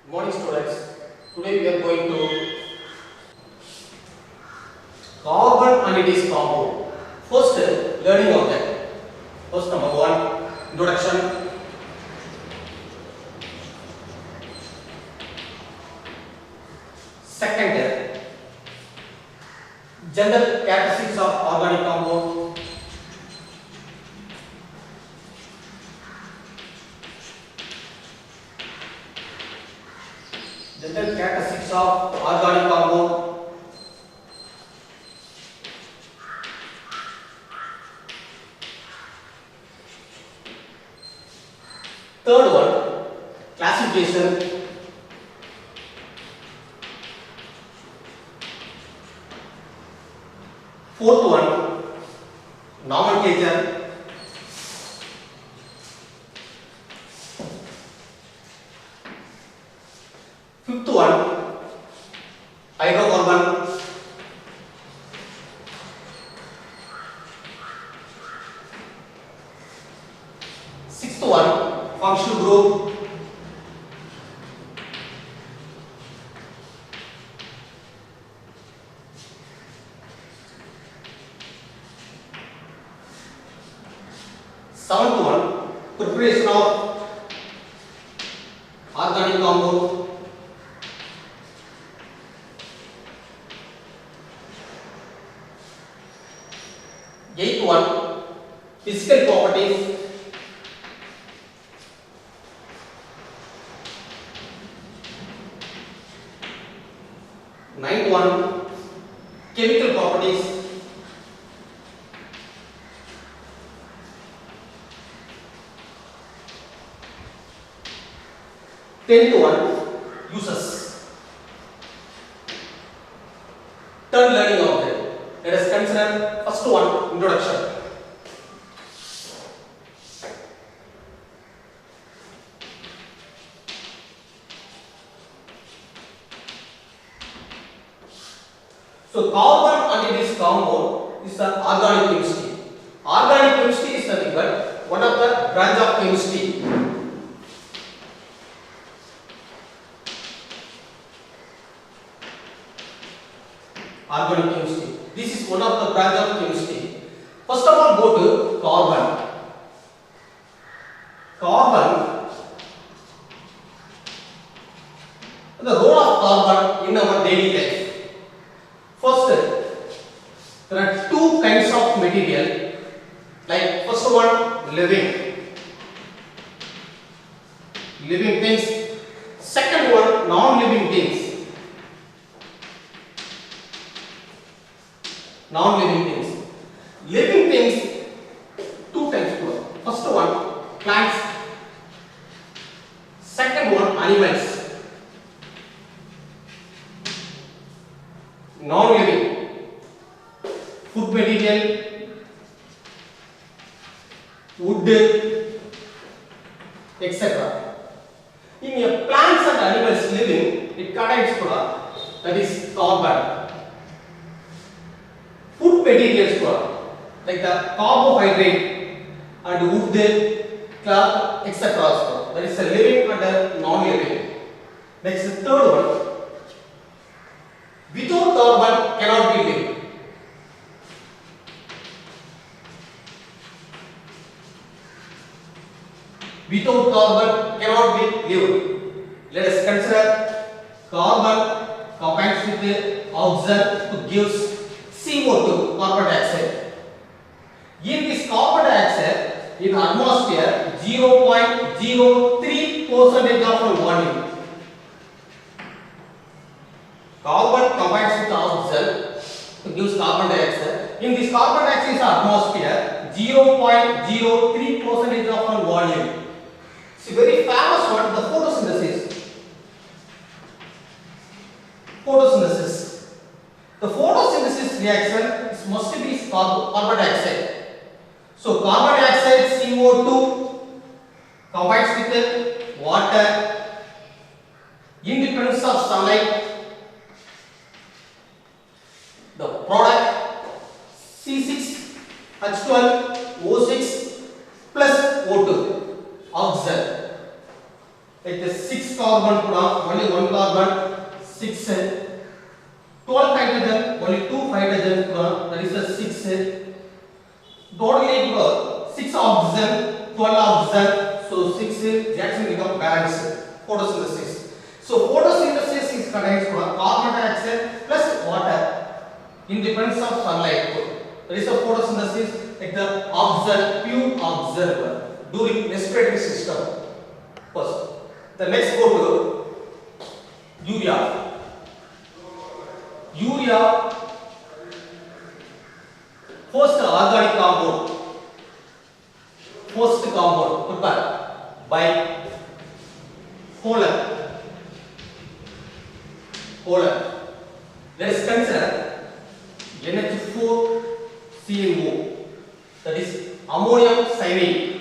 Morning students. Today we are going to carbon and its compound. First, learning of that. First, number one, introduction. Second, general characteristics of organic compound. General characteristics of organic compound. Third one, classification. Fourth one, nomenclature. Fifth one, hydrocarbon. Sixth one, functional group. Seventh one, preparation of organic compound. Eighth one, physical properties. Ninth one, chemical properties. Tenth one, uses. Third, learning of them. Let us consider first one, introduction. So carbon and its compound is the organic chemistry. Organic chemistry is nothing but one of the branch of chemistry. Organic chemistry. This is one of the branch of chemistry. First of all, go to carbon. Carbon. The role of carbon in our daily life. First, there are two kinds of material. Like first one, living things. Second one, non-living things. Non-living things. Living things, two types. First one, plants. Second one, animals. Non-living, food material, wood, etc. In a plants and animals living, it contains that is carbon. Food materials like the carbohydrate and wood, cloth, etc. That is a living and a non-living. Next, the third one. Without carbon cannot be lived. Without carbon cannot be lived. Let us consider carbon combines with the oxygen to give CO2, carbon dioxide. In this carbon dioxide, in atmosphere, 0.03% of the volume. Carbon combines with oxygen to give carbon dioxide. In this carbon dioxide is atmosphere, 0.03% of volume. It's a very famous one, the photosynthesis. Photosynthesis. The photosynthesis reaction must be carbon dioxide. So carbon dioxide CO2 combines with water in the presence of sunlight. The product C6H12O6 plus O2 oxygen. Like the 6 carbon only one carbon, 6. 12 hydrogen, only 2 hydrogen, that is the 6. Totally 6 oxygen, 12 oxygen, so 6 reaction become balanced. Photosynthesis. So photosynthesis is contains carbon dioxide plus water in depends of sunlight. There is a photosynthesis like the oxygen, pure oxygen during respiratory system. First, the next go to urea. Urea, first organic compound. First compound prepared by Kohler. Let us consider NH4CnO, that is ammonium cyanide.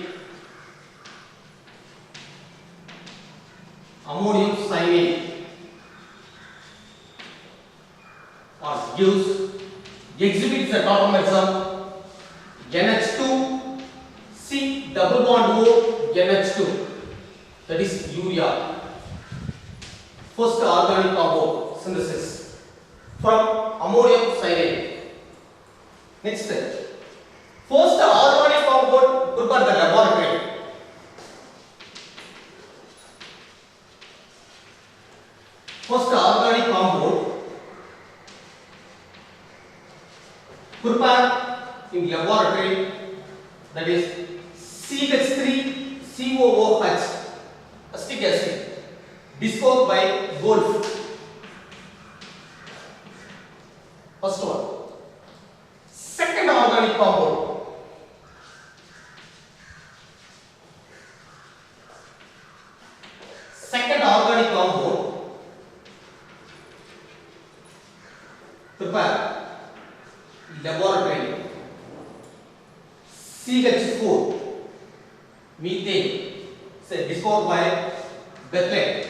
Ammonium cyanide exhibits the tautomers NH2 C double bond O NH2, that is urea. First organic compound synthesis from ammonium cyanide. Next, first organic compound prepared the laboratory. First organic compound prepared in laboratory, that is CH3COOH acetic acid, discovered by Wolf. First one. Second organic compound. Second organic compound prepared laboratory, CH4 methane, say discovered by Bethlen.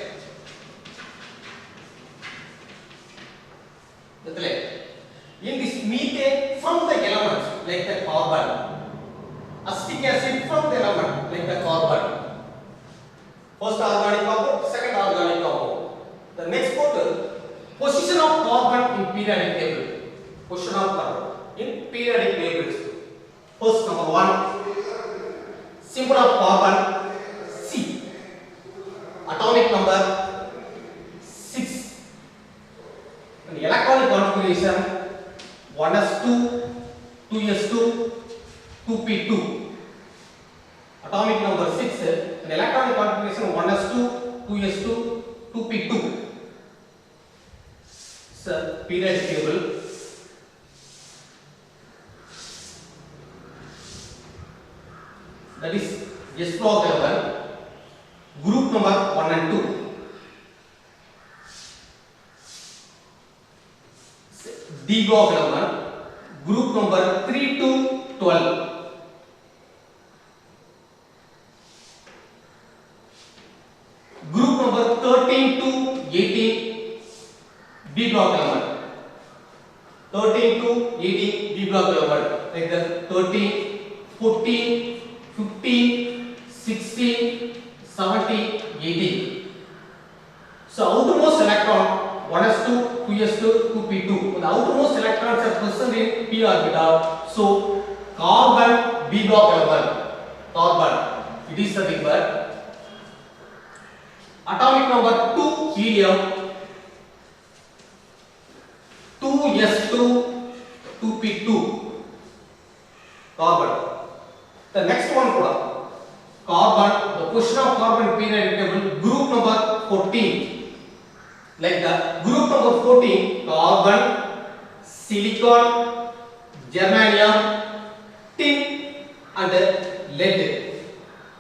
In this methane from the element like the carbon, acetic acid from the element like the carbon. First organic compound, second organic compound. The next position of carbon in periodic table. Position of carbon in periodic tables. First, number 1, symbol of carbon C, atomic number 6, and electronic configuration 1s2, 2s2, 2p2. Atomic number 6 and electronic configuration 1s2, 2s2, 2p2. So, periodic table. That is S block element, group number 1 and 2. D block element, group number 3 to 12. Group number 13 to 18, B block element. 13 to 18, B block element, like the 13, 14, 15, 16, 17, 18. So outermost electron 1s2, 2s2, 2p2. The outermost electrons are present in p orbital. So carbon B block element. Carbon. It is the big word. Atomic number 2 helium. 2s2, 2p2. Carbon. The next one carbon, the position of carbon periodic table, group number 14. Like the group number 14, carbon, silicon, germanium, tin and lead.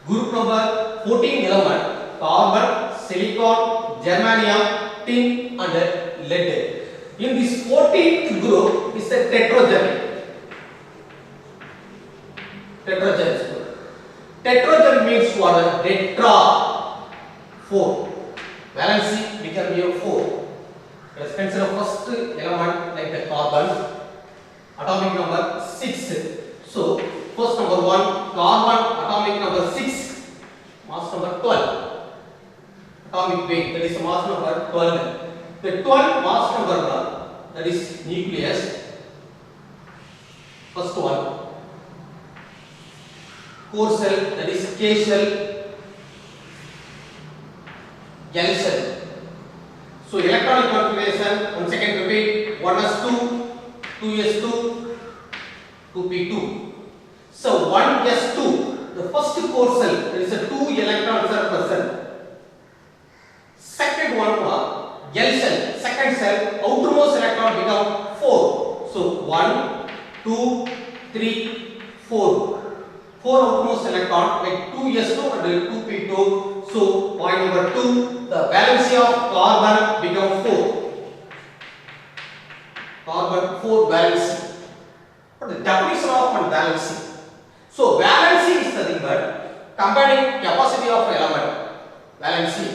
Group number 14 element, carbon, silicon, germanium, tin and lead. In this 14th group is the tetrogen. Tetrogen means what? Tetra, 4. Valency become here 4. Let us consider first element like the carbon. Atomic number 6. So first number 1, carbon, atomic number 6, mass number 12. atomic weight, that is mass number 12. The 12 mass number, that is nucleus. First one, core cell, that is K cell, L cell. So electronic configuration, once again repeat, 1s2, 2s2, 2p2. So 1s2, the first core cell, there is a 2 electrons are present. Second one, L cell, second cell, outermost electron become 4. So 1, 2, 3, 4. 4 outermost electron like 2s2 and 2p2. So point number 2, the valency of carbon become 4. Carbon 4 valency. But the definition of valency. So valency is nothing but combining capacity of element. Valency.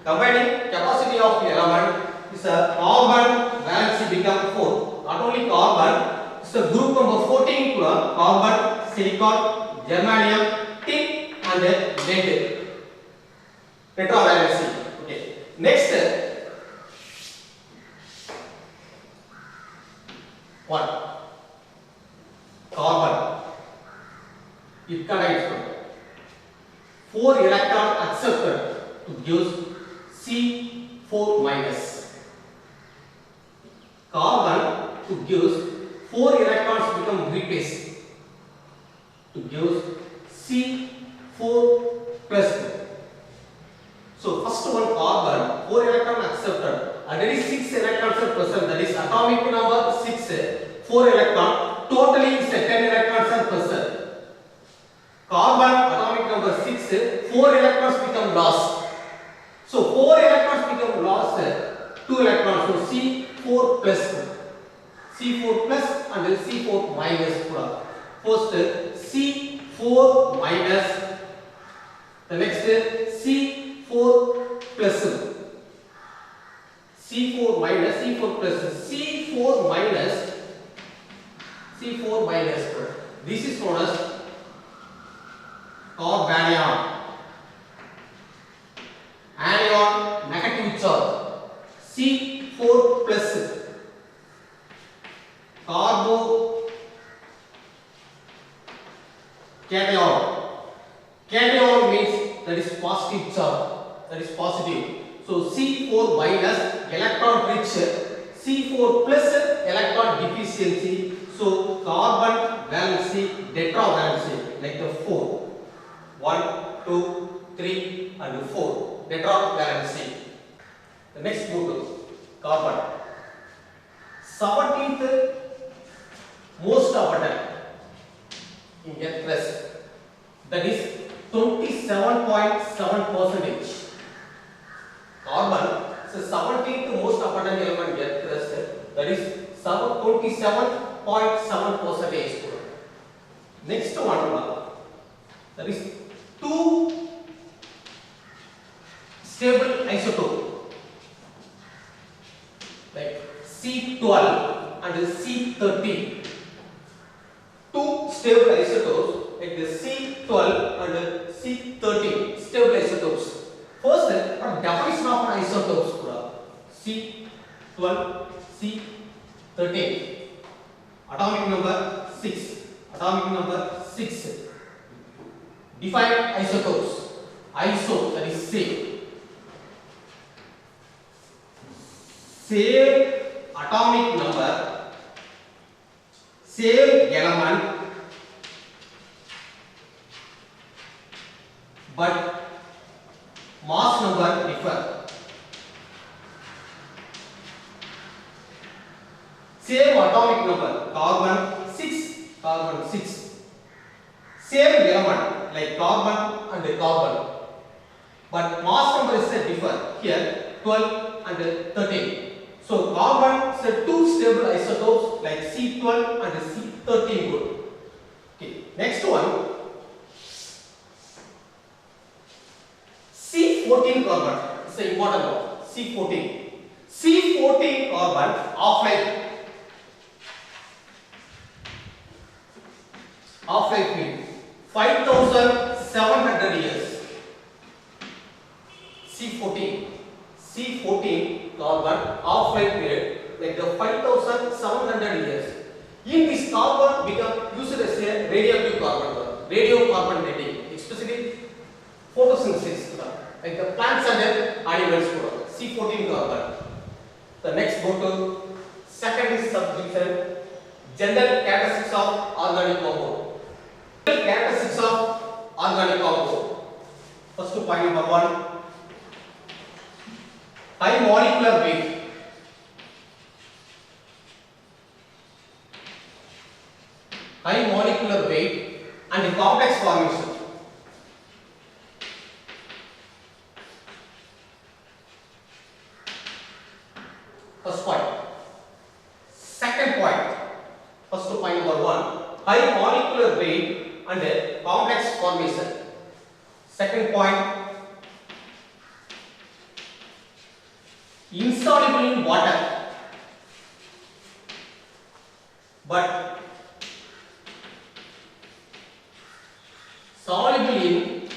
Combining capacity of element is a carbon valency become 4. Not only carbon, it's the group number 14 carbon, silicon, germanium, tin and lead. Tetravalency. Okay. Next one, carbon. It contains 4 electron accepted to give C4 minus. Carbon to give 4 electrons become replaced to give C4 plus. So first one carbon, 4 electron accepted. Already 6 electrons are present. That is atomic number 6. 4 electron. Totally is 10 electrons are present. Carbon atomic number 6. 4 electrons become lost. So 4 electrons become lost. 2 electrons. So C4 plus. C4 plus and C4 minus. First C4 minus. The next C4 plus. C4 minus, C4 plus, C4 minus, C4 minus. This is known as carbanion. Anion, negative charge. C4 plus. Carbo cation. Cation means that is positive charge. That is positive. So C4 minus, electron rich. C4 plus, electron deficiency. So carbon valency, tetravalency, like the 4. 1, 2, 3 and 4. Tetravalency. The next group, carbon. 17th most abundant in earth crust. That is 27.7%. Carbon is the 17th most abundant element in earth crust. That is 27.7%. Next one, that is 2 stable isotope like C12 and C13. 2 stable isotopes like the C12 and C13 stable isotopes. First, definition of an isotopes C12, C13. Atomic number 6. Atomic number 6. Define isotopes. Iso, that is same. Same atomic number, same element, but mass number differ. Same atomic number, carbon 6, carbon 6. Same element like carbon and carbon, but mass number is differ. Here 12 and 13. So carbon is 2 stable isotopes like C12 and C13 group. Okay, next one. C14 carbon is the important one. C14. C14 carbon half-life. Half-life means 5,700 years. C14. C14 carbon half-life period like the 5,700 years. In this carbon become used as a radioactive carbon, radiocarbon dating, especially photosynthesis, like the plants and animals. C14 carbon. The next go to second subdivision, general characteristics of organic compound. General characteristics of organic compound. First point number 1, high molecular weight. High molecular weight and complex formation. First point. Second point. First point number 1, high molecular weight and complex formation. Second point, insoluble in water, but soluble in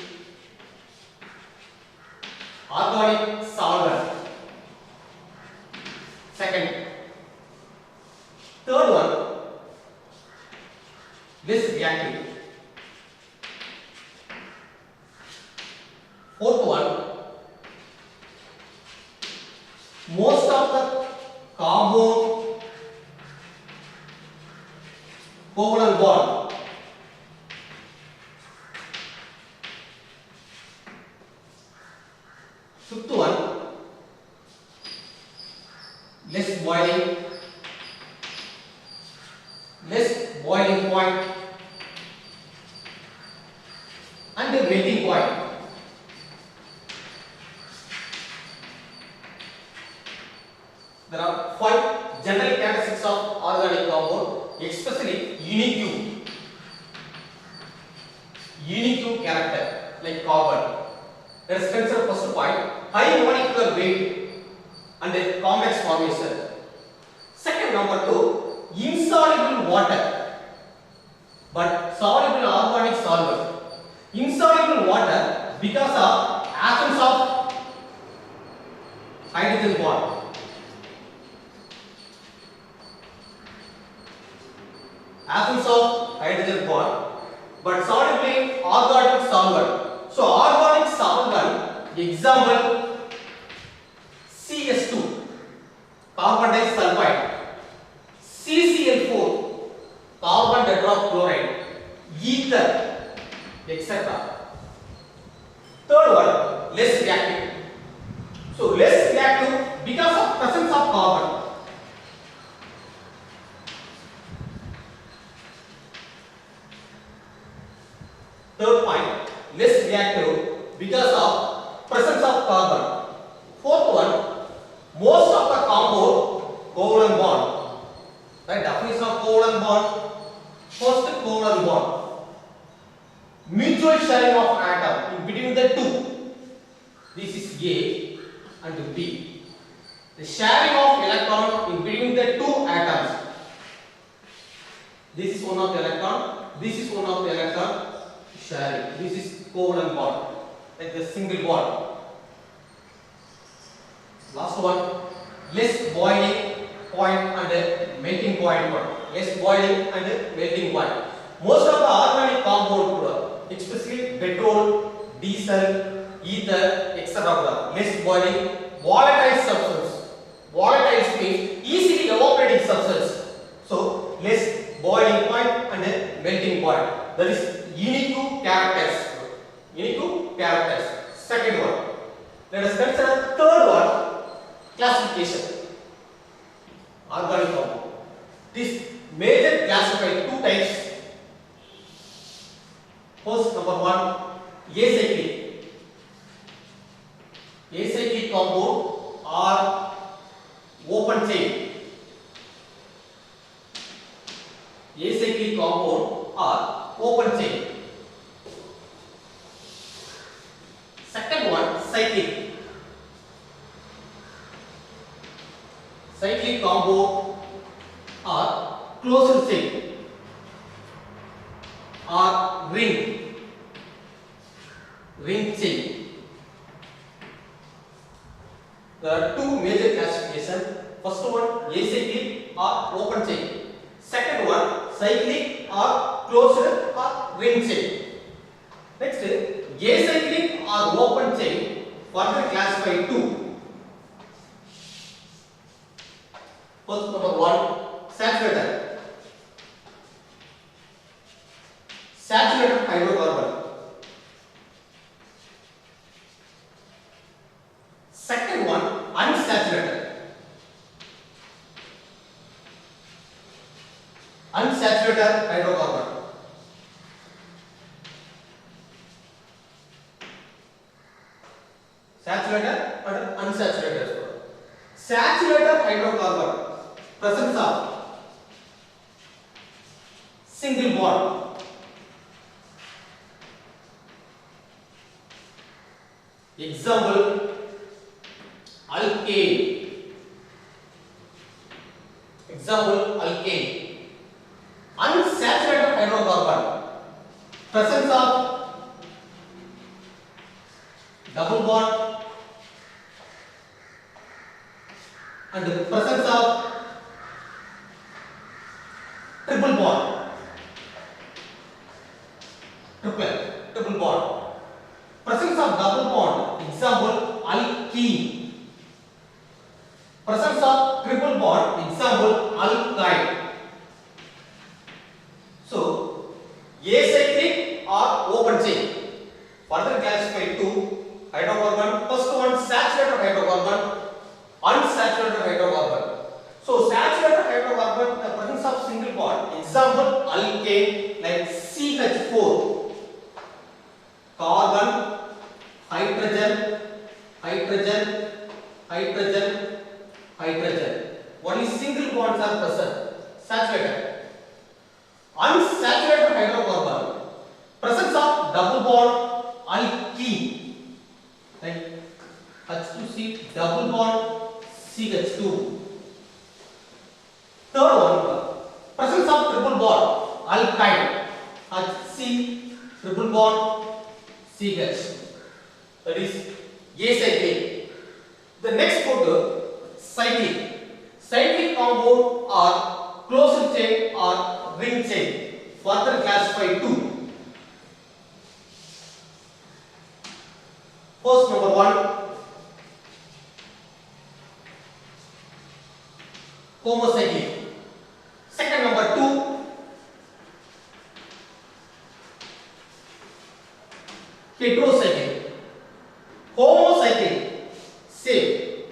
organic solvent. Second. Third one, less reactive. Fourth one, most of the carbon covalent bond fifth one, less boiling point and the melting point. There are 5 general characteristics of organic compound, especially unique character like carbon. Let us consider first point, high molecular weight and complex formation. Second, number 2, insoluble in water but soluble in organic solvent. Insoluble in water because of absence of hydrogen bond. Absence of hydrogen bond, but soluble in organic solvent. So organic solvent, example CS2, carbon disulfide, CCl4, carbon tetrachloride, ether, etc. Third one, less reactive. So less reactive because of presence of carbon. Third point, less reactive because of presence of carbon. Fourth one, most of the compound covalent bond. Right, definition of covalent bond. First, covalent bond, mutual sharing of atom in between the two. This is A and B. The sharing of electron in between the two atoms. This is one of the electron. This is one of the electron. Sharing. This is covalent bond, like the single bond. Last one, less boiling point and melting point. Less boiling and melting point. Most of the organic compound, especially petrol, diesel, ether, etc., less boiling, volatile substance. Volatile means easily evaporating substance. So less boiling point and melting point. That is unique characters. Unique characters. Second one. Let us consider third one, classification. Organic compound. This major classified 2 types. First, number 1, acyclic. Acyclic compound are open chain. Acyclic compound are open chain. Second one, cyclic. Cyclic compound are closed chain or ring chain. major classification. First one acyclic or open chain. Second one cyclic or closed or ring chain. Next acyclic or open chain further classified to. First number one saturated. Saturated hydrocarbon. Second one unsaturated. Unsaturated hydrocarbon. Saturated and unsaturated. Saturated hydrocarbon presence of single bond. Example alkane. Example alkane. Unsaturated hydrocarbon presence of double bond and the presence of triple bond. Triple bond. Presence of double bond. Example alkene. Presence of triple bond. Example alkyne. So acyclic or open chain. Further classified to hydrocarbon. First one saturated hydrocarbon, unsaturated hydrocarbon. So saturated hydrocarbon, the presence of single bond. Example alkane like CH4. Carbon, hydrogen, hydrogen, hydrogen, hydrogen. Only single bonds are present. Saturated. Unsaturated hydrocarbon, presence of double bond alkene like H2C double bond CH2. Third one, presence of triple bond alkyne HC triple bond CH. That is acyclic. The next photo cyclic. Cyclic compound or closed chain or ring chain. Further classified to. First number one homocyclic. Second number two heterocyclic. Homocyclic same.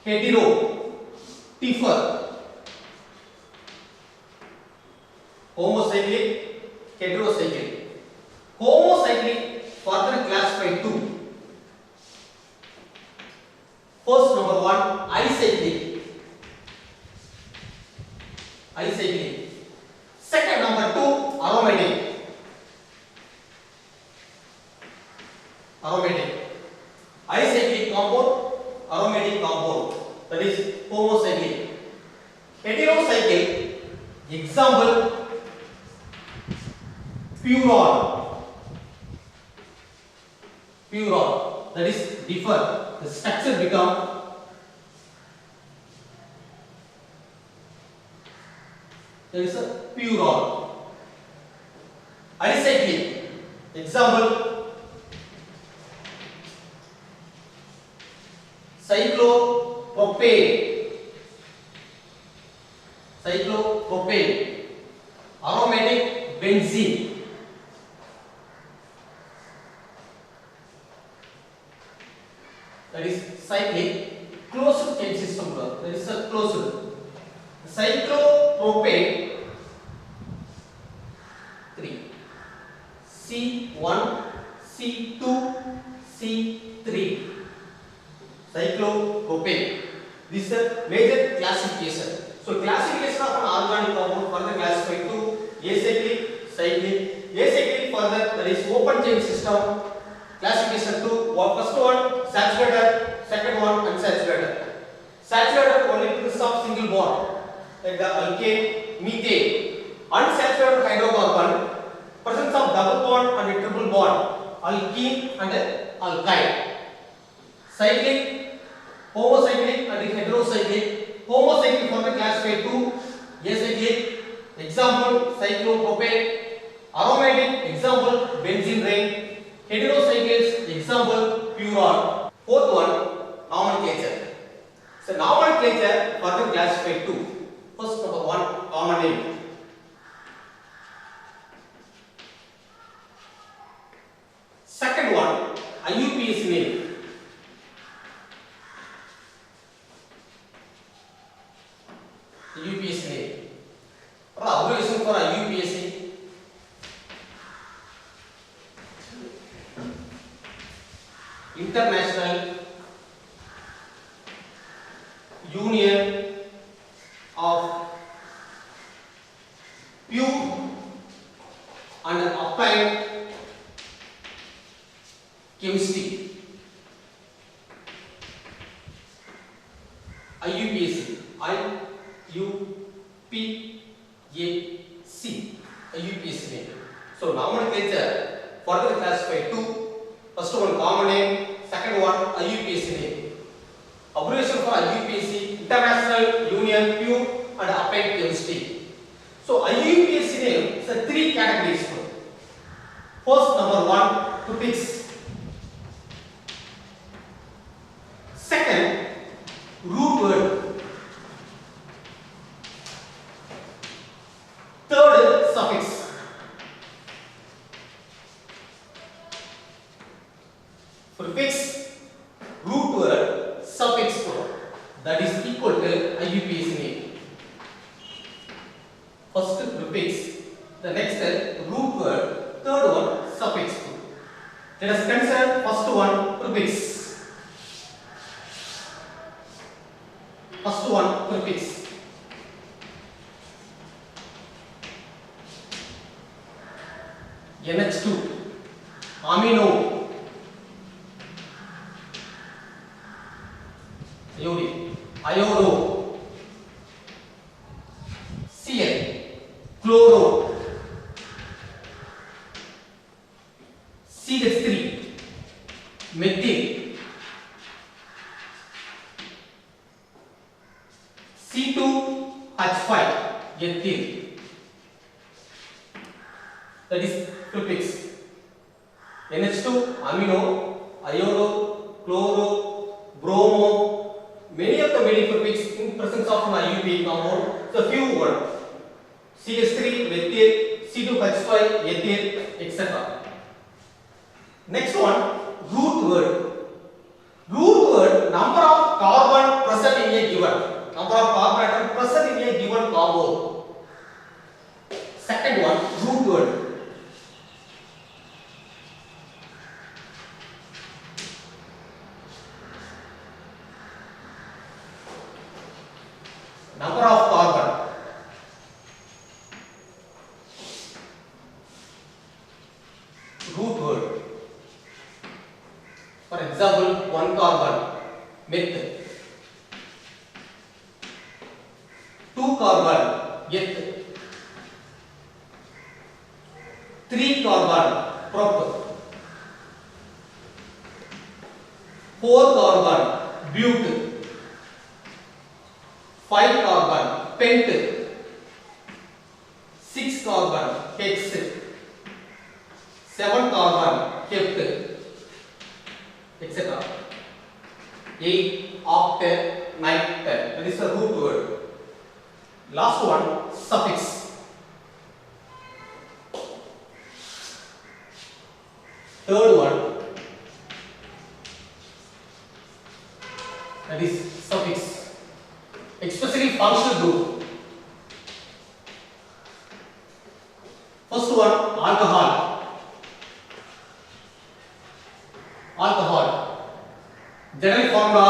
Hetero differ. Homocyclic, heterocyclic. Homocyclic further classified to. First number one acyclic. Acyclic. Second number two aromatic. Aromatic. Acyclic compound, aromatic compound. That is homocyclic. Heterocyclic. Example furon. Furon. That is differ. The structure become there is a furon. Acyclic. Example cyclopropane. Cyclopropane. Aromatic benzene. That is cyclic closed chain system. That is a closed. Cyclopropane 3 C1 C2 C3 cyclopropane. This is a major classification. So classification of an organic compound further classified to acyclic, cyclic. Acyclic further that is open chain system. Classification to first one saturated, second one unsaturated. Saturated only consists of single bond like the alkane, methane. Unsaturated hydrocarbon presence of double bond and a triple bond alkene and alkyne. cyclic, homocyclic and heterocyclic. Homocyclic further classified to acyclic. Example cyclopropane. Aromatic, example benzene ring. Heterocyclics, example purol. Fourth one, nomenclature. So nomenclature further classified to. First number one, common name. Second one, IUPAC name. IUPAC name. Abbreviation for IUPAC. International Union of Pure and Applied Chemistry. IUPAC. IUPAC name. So nomenclature further classified to. First one common name, second one IUPAC name. Abbreviation for IUPAC, International Union Pure and Applied Chemistry. So IUPAC name is three categories. First number one, prefix. Second, root word. Third, suffix. Prefix, root word, suffix word, that is equal to IUPAC name. First prefix, the next root word, third one suffix word. Let us consider first one prefix. First one prefix. NH2, amino. Iodo, Cl, chloro, CH3, methyl, C2H5, ethyl. That is prefix. NH2, amino, iodo, chloro, bromo. Many of the many prefix in presence of an IUPAC compound. So few words. CH3, methyl, C2H5, ethyl, etc. Next one, root word. Root word, number of carbon present in a given. Number of carbon atoms present in a given compound. Second one, root word. Number of carbon. Root word. For example, 1 carbon, meth. 2 carbon, eth. 3 carbon, prop. 4 carbon, but. 5 carbon, pent. 6 carbon, hex. 7 carbon, kept, etc. 8, octet, 9, 10. That is the root word. Last one, suffix. Third one, that is suffix. Especially functional group. First one, alcohol. Alcohol. General formula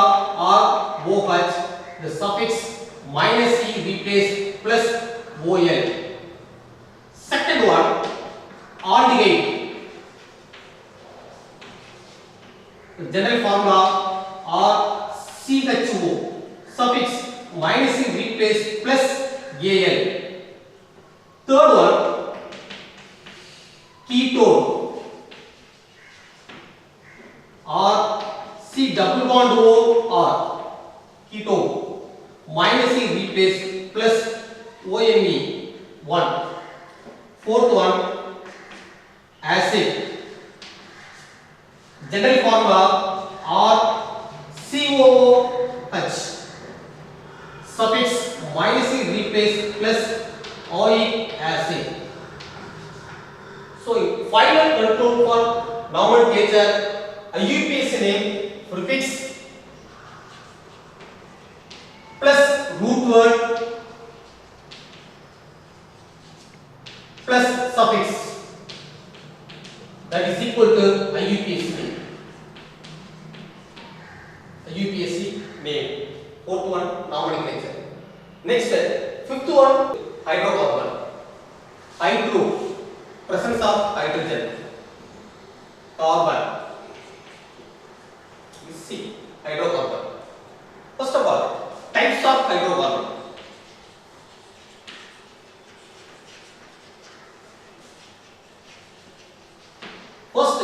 ROH. The suffix minus E replaced plus OL. Second one, aldehyde. The general formula RCHO. Suffix minus E replaced plus AL. Third one, ketone. C double bond R, ketone, minus E replaced plus OMe 1. Fourth one, acid. General formula RCOOH. Suffix minus E replaced plus oic acid. So final control for nomenclature, IUPAC name, prefix plus root word plus suffix, that is equal to IUPAC name. IUPAC name. Fourth one, nomenclature. Next, fifth one, hydrocarbon. Hydro, presence of hydrogen. Carbon. You see, hydrocarbon. First of all, types of hydrocarbon. First,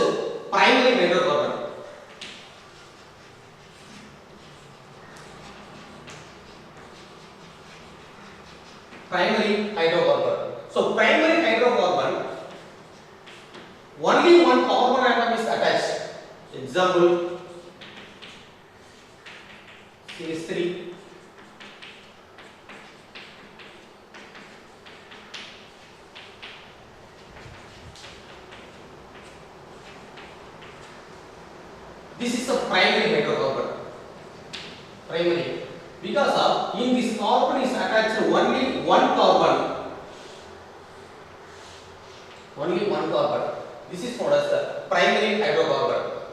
primary hydrocarbon. Primary hydrocarbon. So primary hydrocarbon, only one carbon atom is attached. Example, CH3. This is a primary hydrocarbon. Primary. Because of in this carbon is attached only one carbon. Only one carbon. This is known as the primary hydrocarbon.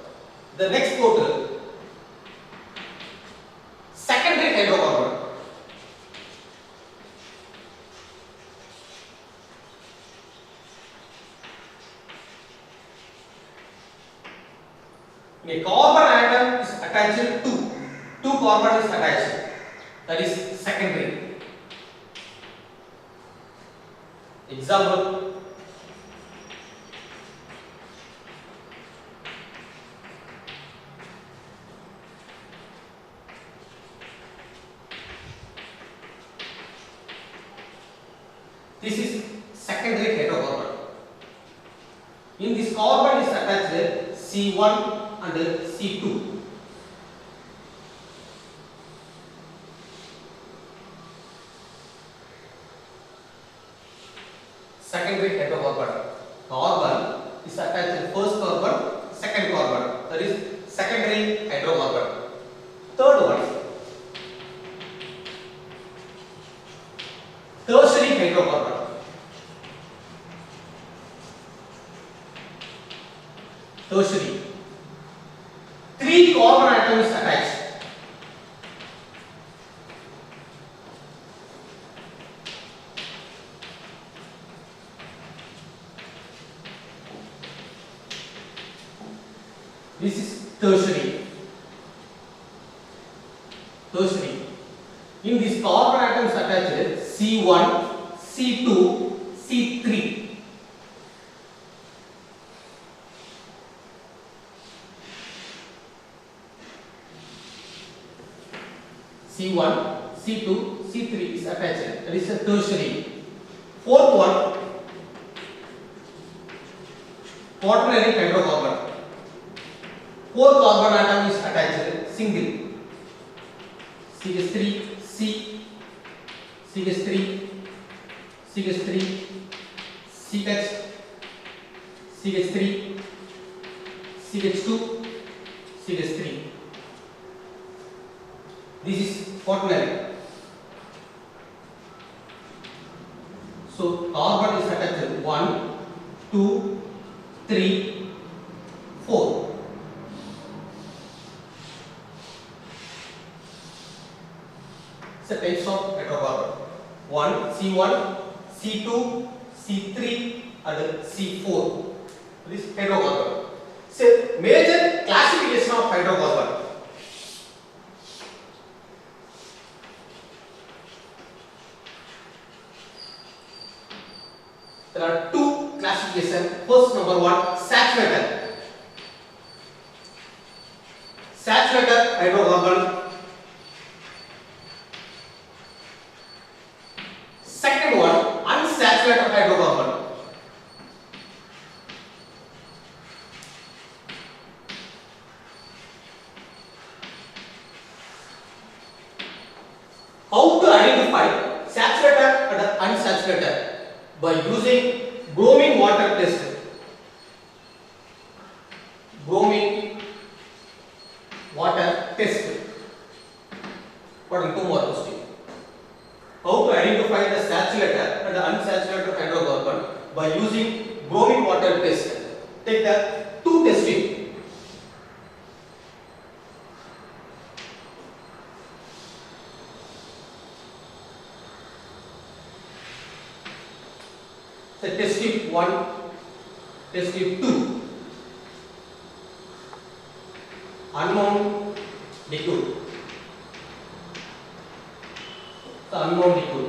The next total, secondary hydrocarbon. A carbon atom is attached to two carbon is attached. That is secondary. Example, this is secondary hydrocarbon. In this carbon is attached C1 and C2. Secondary hydrocarbon. Carbon is attached to first carbon, second carbon. That is secondary hydrocarbon. Third one, tertiary hydrocarbon. Tertiary. Three carbon atoms attached. This is tertiary. Tertiary. In this carbon atoms attached C1, C2, C3. C1, C2, C3 is attached. That is a tertiary. Fourth one, quaternary hydrocarbon. Four carbon atom is attached single. CH3, C, CH3, CH3, CH, CH3, CH2, CH3. This is quaternary. So carbon is attached 1, 2, 3, 4. So types of hydrocarbon: 1, C1, C2, C3 and C4. This hydrocarbon. So major classification of hydrocarbon. There are two classifications. First, number one, saturated. Saturated hydrocarbon How to identify saturated and unsaturated? By using bromine water test. Bromine water test. What are two more questions? How to identify the saturated and the unsaturated hydrocarbon by using bromine water test? Take the two testing. So test tube 1, test tube 2. Unknown liquid. The unknown liquid.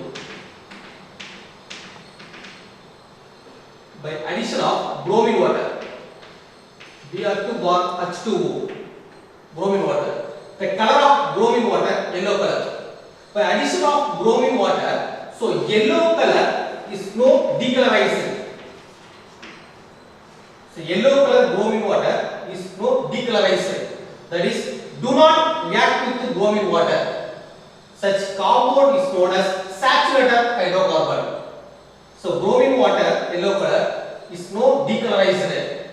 By addition of bromine water, Br2 bar H2O, bromine water. The color of bromine water, yellow color. By addition of bromine water, so yellow color is no decolorized. So yellow color bromine water is no decolorized. That is, do not react with bromine water. Such compound is known as saturated hydrocarbon. So bromine water, yellow color, is no decolorized.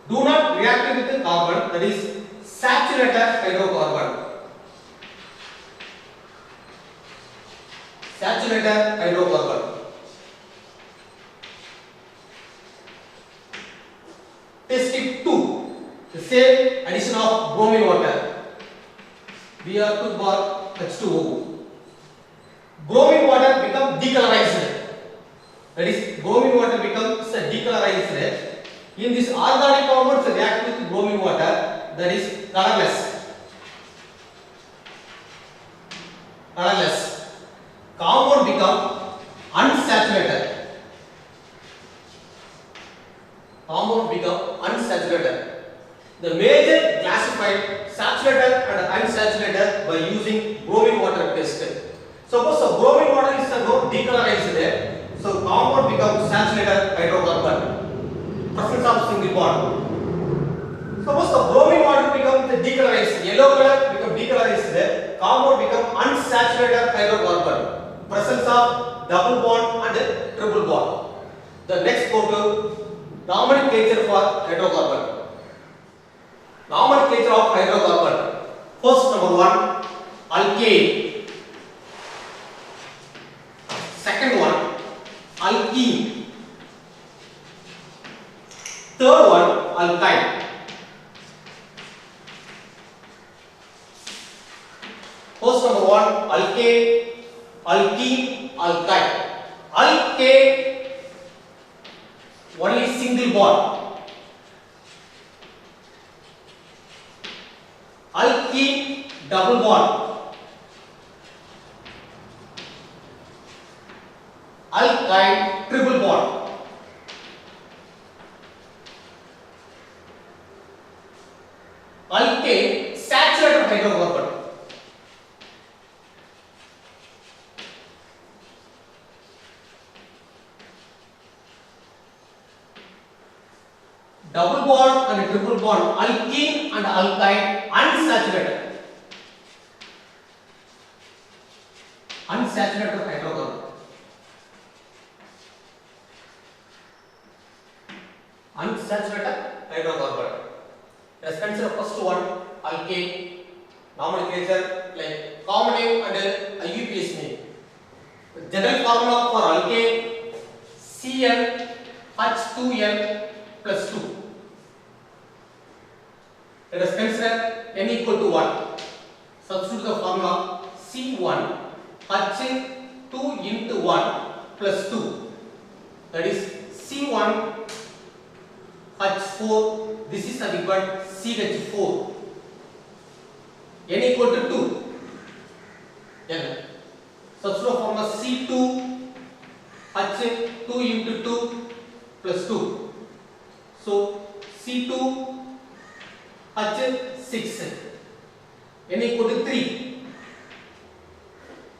Do not react with the carbon, that is saturated hydrocarbon. Saturated hydrocarbon. Test tip 2. The same addition of bromine water. Br2 bar H2O. Bromine water becomes decolorized. That is, bromine water becomes decolorized. In this organic compounds react with bromine water, that is colorless. Colorless. Compound become unsaturated. Compound become unsaturated. The major classified saturated and unsaturated by using bromine water test. Suppose the bromine water is decolorized, so compound becomes saturated hydrocarbon. Presence of single bond. Suppose the bromine water becomes decolorized, yellow color become decolorized, compound become unsaturated hydrocarbon. Presence of double bond and triple bond. The next go to nomenclature for hydrocarbon. Nomenclature of hydrocarbon. First, number 1, alkane. Second one, alkene. Third one, alkyne. First, number 1, alkane, alkene, alkyne. Alkane, only single bond. Alkene, double bond. Alkyne, triple bond. Alkane, saturated hydrocarbon. Double bond and triple bond, alkene and alkyne, unsaturated. Unsaturated hydrocarbon. Unsaturated hydrocarbon. Let's consider first one, alkane. Nomenclature like common name and IUPAC name. The general formula for alkane, CnH2n plus 2. Let us consider n equal to 1. Substitute the formula C1 H2 into 1 plus 2. That is C1 H4. This is nothing but CH4. N equal to 2. N. Substitute formula C2 H2 into 2 plus 2. So C2 H6. N equal to 3.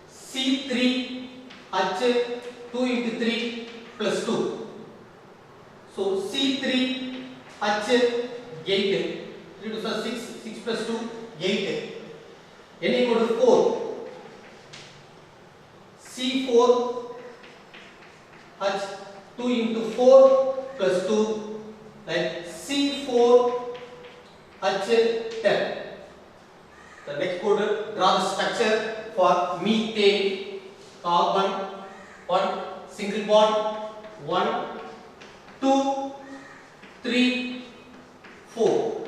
C3 H2 into 3 plus 2. So C3 H8. 3 to 6, 6 plus 2, 8. N equal to 4. 4 plus 2 like C4H10. The next code, draw the structure for methane. Carbon 1 single bond 1 2 3 4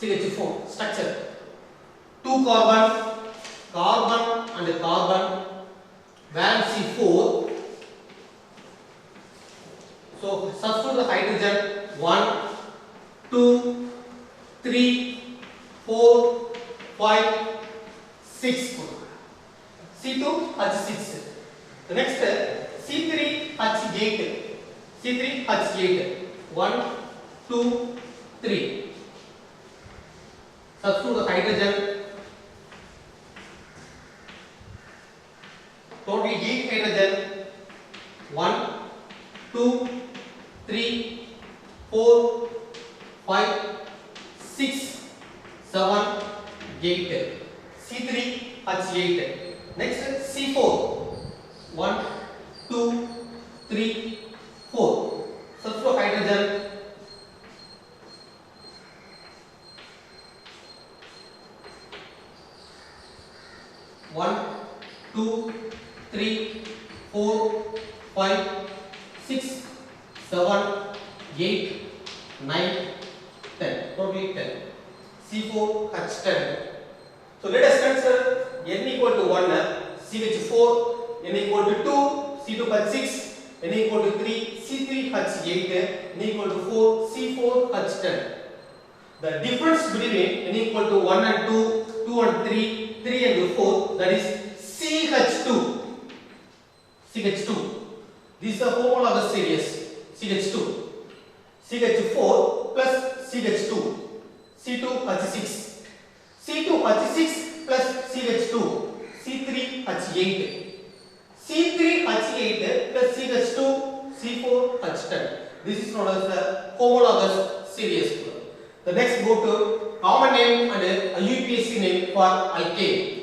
CH4 structure. 2 carbon and carbon valency 4. So substitute the hydrogen 1 2 3 4 5 6 C2H6. The next C3H8. 1 2 3. Substitute the hydrogen. Total 8 hydrogen 1 2 3 4 5 6 7 8. C3H8. Next C4 1 2 3 4. Substitute hydrogen 1 2 3 4 5 6 7 8 9 10. Totally 10. C4H10. So let us consider n equal to 1 CH4, n equal to 2 C2H6, n equal to 3 C3H8, n equal to 4 C4H10. The difference between n equal to 1 and 2, 2 and 3, 3 and 4, that is CH2. CH2. This is a homologous series. CH2. CH4 plus CH2. C2H6. C2H6 plus CH2. C3H8. C3H8 plus CH2. C4H10. This is known as the homologous series. The next go to common name and a UPSC name for alkane.